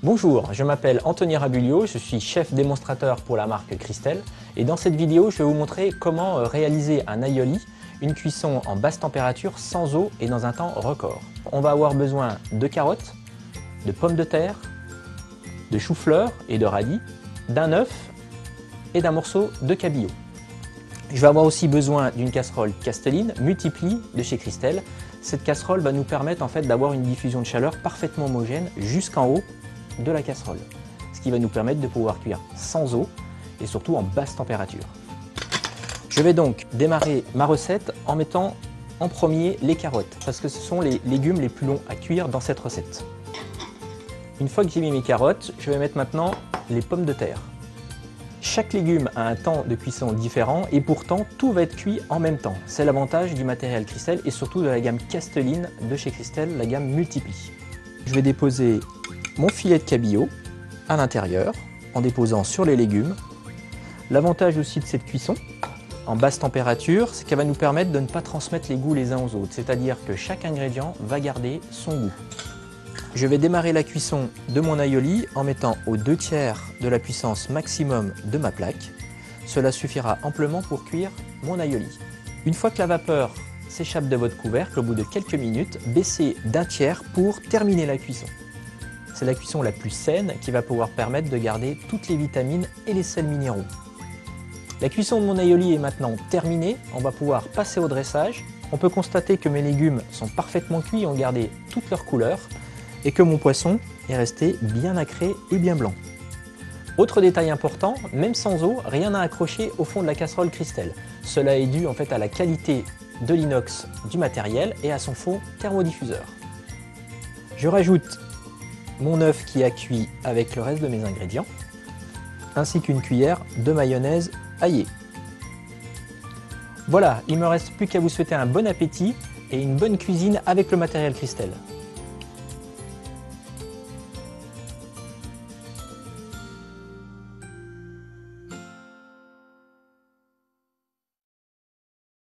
Bonjour, je m'appelle Anthony Rabulio, je suis chef démonstrateur pour la marque Christelle et dans cette vidéo je vais vous montrer comment réaliser un aioli, une cuisson en basse température sans eau et dans un temps record. On va avoir besoin de carottes, de pommes de terre, de chou-fleur et de radis, d'un œuf et d'un morceau de cabillaud. Je vais avoir aussi besoin d'une casserole Castelline Multipli de chez Christelle. Cette casserole va nous permettre d'avoir une diffusion de chaleur parfaitement homogène jusqu'en haut de la casserole, ce qui va nous permettre de pouvoir cuire sans eau et surtout en basse température. Je vais donc démarrer ma recette en mettant en premier les carottes parce que ce sont les légumes les plus longs à cuire dans cette recette. Une fois que j'ai mis mes carottes, je vais mettre maintenant les pommes de terre. Chaque légume a un temps de cuisson différent et pourtant tout va être cuit en même temps. C'est l'avantage du matériel Christelle et surtout de la gamme Castelline de chez Christelle, la gamme Multipli. Je vais déposer mon filet de cabillaud à l'intérieur en déposant sur les légumes. L'avantage aussi de cette cuisson en basse température, c'est qu'elle va nous permettre de ne pas transmettre les goûts les uns aux autres, c'est-à-dire que chaque ingrédient va garder son goût. Je vais démarrer la cuisson de mon aioli en mettant aux 2/3 de la puissance maximum de ma plaque. Cela suffira amplement pour cuire mon aioli. Une fois que la vapeur s'échappe de votre couvercle, au bout de quelques minutes, baissez d'1/3 pour terminer la cuisson. C'est la cuisson la plus saine qui va pouvoir permettre de garder toutes les vitamines et les sels minéraux. La cuisson de mon aioli est maintenant terminée, on va pouvoir passer au dressage. On peut constater que mes légumes sont parfaitement cuits, ont gardé toutes leurs couleurs et que mon poisson est resté bien nacré et bien blanc. Autre détail important, même sans eau, rien n'a accroché au fond de la casserole Christelle. Cela est dû à la qualité de l'inox du matériel et à son faux thermodiffuseur. Je rajoute mon œuf qui a cuit avec le reste de mes ingrédients, ainsi qu'une cuillère de mayonnaise aillée. Voilà, il ne me reste plus qu'à vous souhaiter un bon appétit et une bonne cuisine avec le matériel Christelle.